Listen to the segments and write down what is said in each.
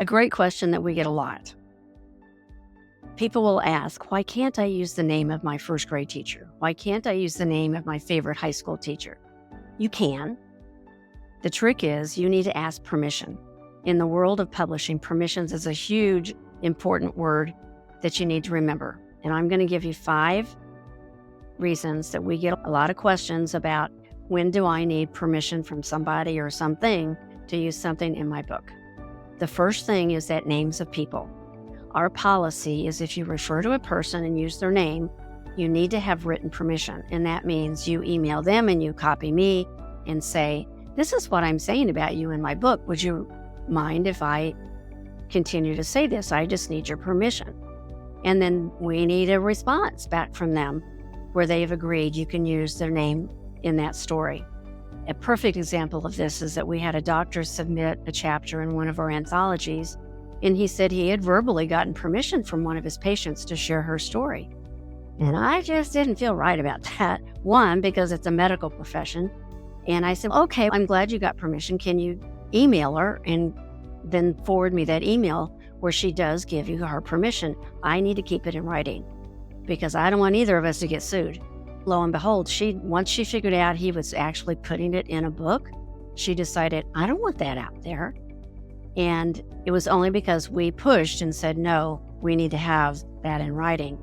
A great question that we get a lot. People will ask, why can't I use the name of my first grade teacher? Why can't I use the name of my favorite high school teacher? You can. The trick is you need to ask permission. In the world of publishing, permissions is a huge, important word that you need to remember. And I'm going to give you 5 reasons that we get a lot of questions about when do I need permission from somebody or something to use something in my book. The first thing is that names of people. Our policy is if you refer to a person and use their name, you need to have written permission. And that means you email them and you copy me and say, this is what I'm saying about you in my book. Would you mind if I continue to say this? I just need your permission. And then we need a response back from them where they've agreed you can use their name in that story. A perfect example of this is that we had a doctor submit a chapter in one of our anthologies, and he said he had verbally gotten permission from one of his patients to share her story. And I just didn't feel right about that. One, because it's a medical profession. And I said, okay, I'm glad you got permission. Can you email her and then forward me that email where she does give you her permission? I need to keep it in writing because I don't want either of us to get sued. Lo and behold, once she figured out he was actually putting it in a book, she decided, I don't want that out there. And it was only because we pushed and said, no, we need to have that in writing.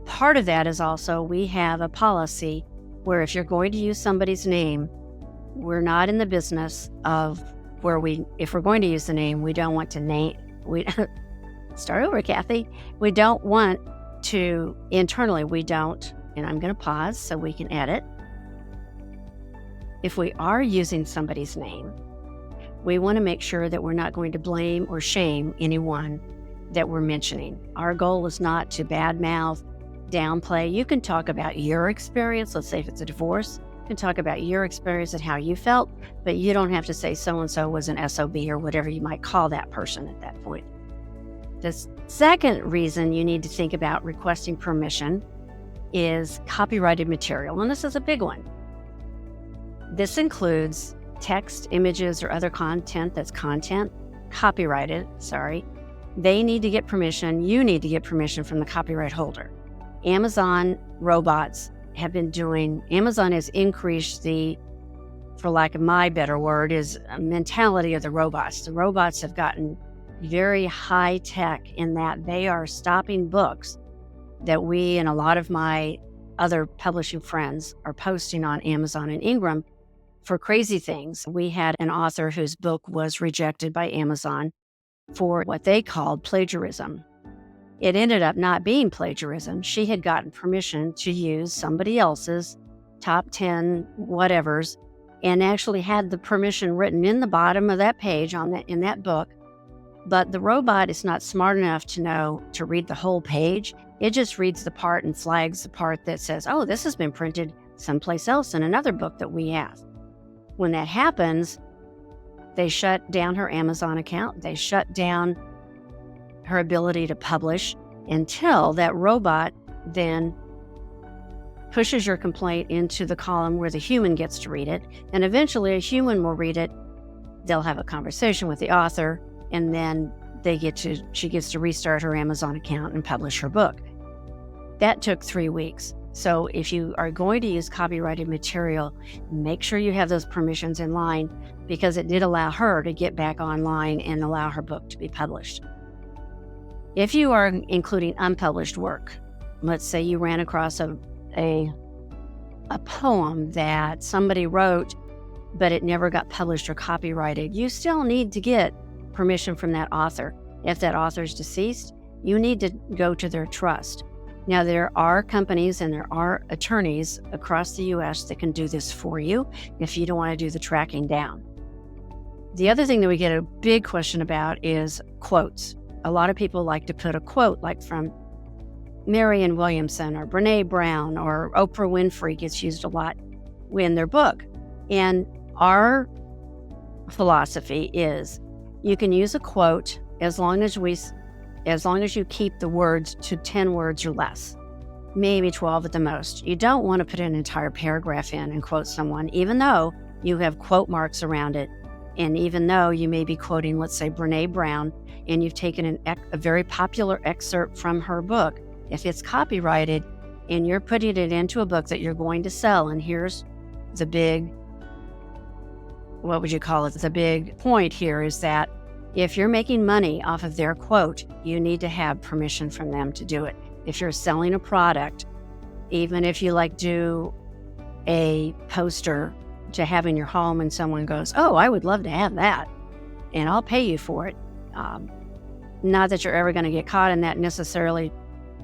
Part of that is also we have a policy where if you're going to use somebody's name, we're not in the business of if we're going to use the name, we don't want to start over, Kathy. We don't want to, internally, we don't, and I'm going to pause so we can edit. If we are using somebody's name, we want to make sure that we're not going to blame or shame anyone that we're mentioning. Our goal is not to badmouth, downplay. You can talk about your experience. Let's say if it's a divorce, you can talk about your experience and how you felt, but you don't have to say so-and-so was an SOB or whatever you might call that person at that point. The second reason you need to think about requesting permission is copyrighted material, and this is a big one. This includes text, images, or other content that's copyrighted. They need to get permission. You need to get permission from the copyright holder. Amazon robots Amazon has increased for lack of my better word, is a mentality of the robots. The robots have gotten very high tech in that they are stopping books that we and a lot of my other publishing friends are posting on Amazon and Ingram for crazy things. We had an author whose book was rejected by Amazon for what they called plagiarism. It ended up not being plagiarism. She had gotten permission to use somebody else's top 10 whatevers and actually had the permission written in the bottom of that page in that book. But the robot is not smart enough to know to read the whole page. It just reads the part and flags the part that says, oh, this has been printed someplace else in another book that we have. When that happens, they shut down her Amazon account. They shut down her ability to publish until that robot then pushes your complaint into the column where the human gets to read it. And eventually a human will read it. They'll have a conversation with the author, and then she gets to restart her Amazon account and publish her book. That took 3 weeks. So if you are going to use copyrighted material, make sure you have those permissions in line, because it did allow her to get back online and allow her book to be published. If you are including unpublished work, let's say you ran across a poem that somebody wrote, but it never got published or copyrighted, you still need to get permission from that author. If that author is deceased, you need to go to their trust. Now, there are companies and there are attorneys across the U.S. that can do this for you if you don't want to do the tracking down. The other thing that we get a big question about is quotes. A lot of people like to put a quote like from Marianne Williamson or Brene Brown or Oprah Winfrey gets used a lot in their book. And our philosophy is you can use a quote as long as you keep the words to 10 words or less, maybe 12 at the most. You don't want to put an entire paragraph in and quote someone, even though you have quote marks around it And even though you may be quoting, let's say, Brene Brown, and you've taken a very popular excerpt from her book, if it's copyrighted and you're putting it into a book that you're going to sell, and here's the big, what would you call it? The big point here is that if you're making money off of their quote, you need to have permission from them to do it. If you're selling a product, even if you do a poster to have in your home and someone goes, oh, I would love to have that, and I'll pay you for it. Not that you're ever going to get caught in that necessarily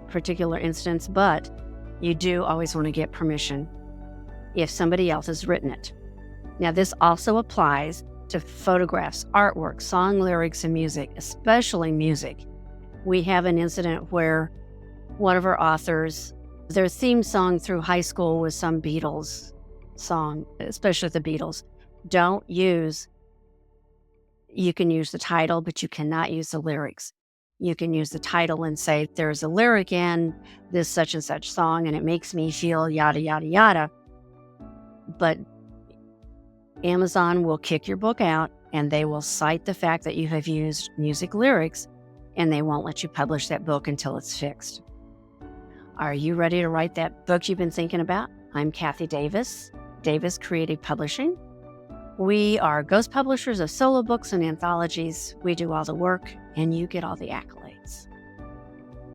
particular instance, but you do always want to get permission if somebody else has written it. Now, this also applies to photographs, artwork, song lyrics, and music, especially music. We have an incident where one of our authors, their theme song through high school was some Beatles song, especially the Beatles. You can use the title, but you cannot use the lyrics. You can use the title and say, there's a lyric in this such and such song, and it makes me feel yada, yada, yada. But Amazon will kick your book out, and they will cite the fact that you have used music lyrics, and they won't let you publish that book until it's fixed. Are you ready to write that book you've been thinking about? I'm Kathy Davis, Davis Creative Publishing. We are ghost publishers of solo books and anthologies. We do all the work, and you get all the accolades.